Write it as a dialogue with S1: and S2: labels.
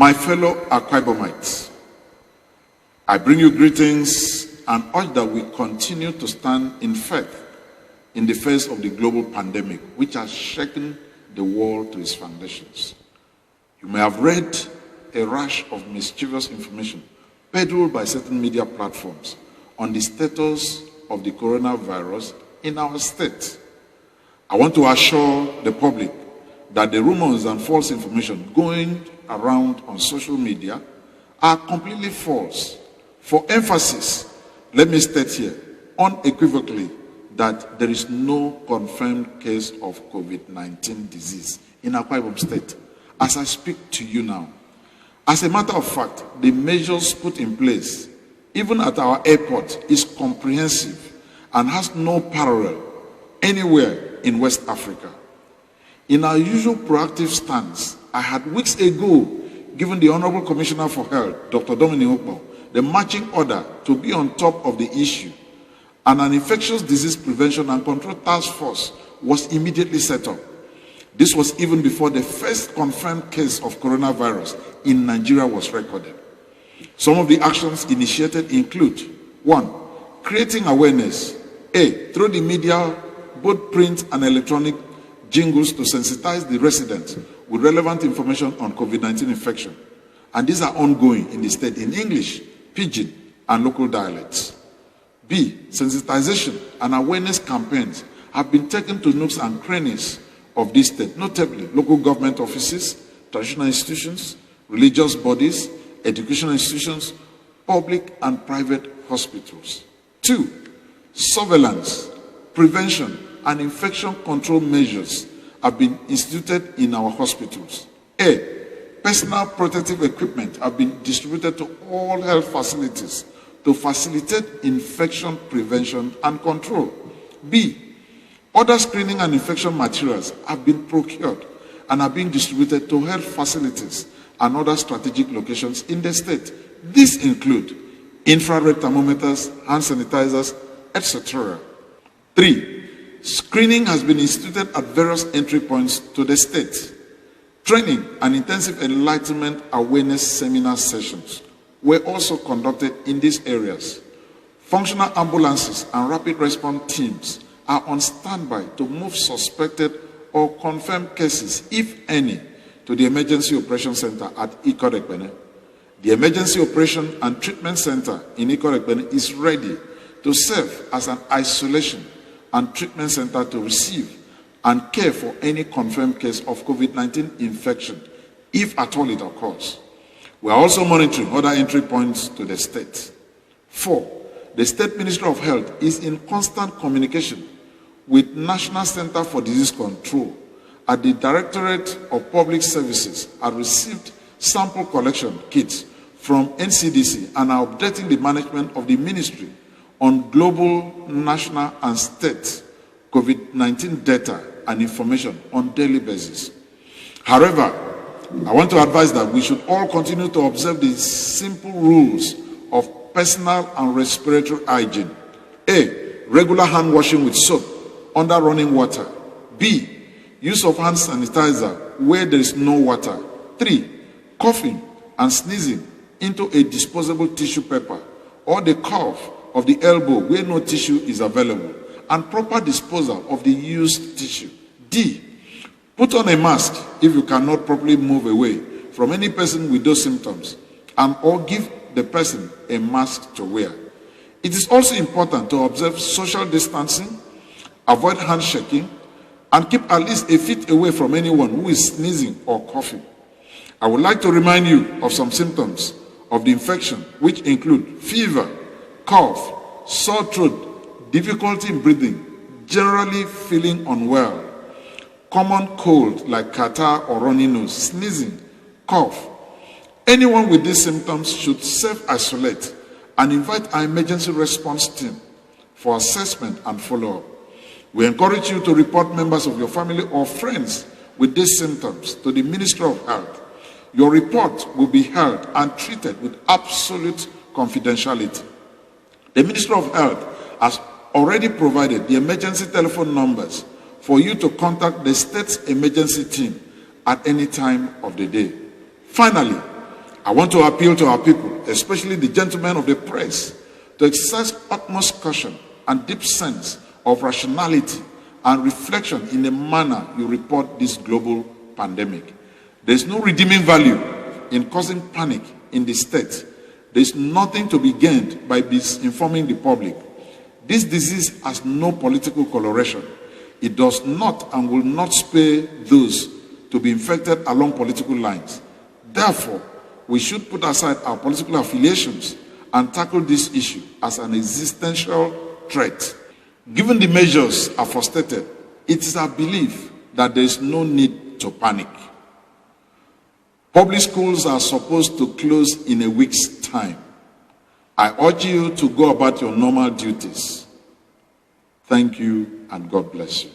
S1: My fellow Akwa, I bring you greetings and urge that we continue to stand in faith in the face of the global pandemic, which has shaken the world to its foundations. You may have read a rash of mischievous information peddled by certain media platforms on the status of the coronavirus in our state. I want to assure the public that the rumors and false information going around on social media are completely false. For emphasis, let me state here unequivocally that there is no confirmed case of COVID-19 disease in Akwa Ibom State as I speak to you now. As a matter of fact, the measures put in place, even at our airport, is comprehensive and has no parallel anywhere in West Africa. In our usual proactive stance, I had weeks ago given the Honorable Commissioner for Health, Dr. Dominic Okbo, the marching order to be on top of the issue, and an infectious disease prevention and control task force was immediately set up. This was even before the first confirmed case of coronavirus in Nigeria was recorded. Some of the actions initiated include: 1. Creating awareness, through the media, both print and electronic jingles to sensitize the residents with relevant information on COVID-19 infection. And these are ongoing in the state in English, Pidgin, and local dialects. B. Sensitization and awareness campaigns have been taken to nooks and crannies of this state, notably local government offices, traditional institutions, religious bodies, educational institutions, public and private hospitals. 2. Surveillance, prevention, and infection control measures have been instituted in our hospitals. Personal protective equipment have been distributed to all health facilities to facilitate infection prevention and control. B. Other screening and infection materials have been procured and are being distributed to health facilities and other strategic locations in the state. These include infrared thermometers, hand sanitizers, etc. 3. Screening has been instituted at various entry points to the state. Training and intensive enlightenment awareness seminar sessions were also conducted in these areas. Functional ambulances and rapid response teams are on standby to move suspected or confirmed cases, if any, to the Emergency Operation Center at Ikorekbene. The Emergency Operation and Treatment Center in Ikorekbene is ready to serve as an isolation and treatment center to receive and care for any confirmed case of COVID-19 infection, if at all it occurs. We are also monitoring other entry points to the state. 4. The State Ministry of Health is in constant communication with National Center for Disease Control at the Directorate of Public Services have received sample collection kits from NCDC and are updating the management of the ministry on global, national, and state COVID-19 data and information on daily basis. However, I want to advise that we should all continue to observe the simple rules of personal and respiratory hygiene. Regular hand washing with soap under running water. B. Use of hand sanitizer where there is no water. 3. Coughing and sneezing into a disposable tissue paper or the cuff of the elbow where no tissue is available, and proper disposal of the used tissue. D. Put on a mask if you cannot properly move away from any person with those symptoms, and or give the person a mask to wear. It is also important to observe social distancing, avoid handshaking, and keep at least a feet away from anyone who is sneezing or coughing. I would like to remind you of some symptoms of the infection, which include fever, cough, sore throat, difficulty in breathing, generally feeling unwell, common cold like catarrh or runny nose, sneezing, cough. Anyone with these symptoms should self-isolate and invite our emergency response team for assessment and follow-up. We encourage you to report members of your family or friends with these symptoms to the Ministry of Health. Your report will be held and treated with absolute confidentiality. The Ministry of Health has already provided the emergency telephone numbers for you to contact the state's emergency team at any time of the day. Finally, I want to appeal to our people, especially the gentlemen of the press, to exercise utmost caution and deep sense of rationality and reflection in the manner you report this global pandemic. There is no redeeming value in causing panic in the state. There is nothing to be gained by misinforming the public. This disease has no political coloration. It does not and will not spare those to be infected along political lines. Therefore, we should put aside our political affiliations and tackle this issue as an existential threat. Given the measures aforementioned, it is our belief that there is no need to panic. Public schools are supposed to close in a week's time. I urge you to go about your normal duties. Thank you and God bless you.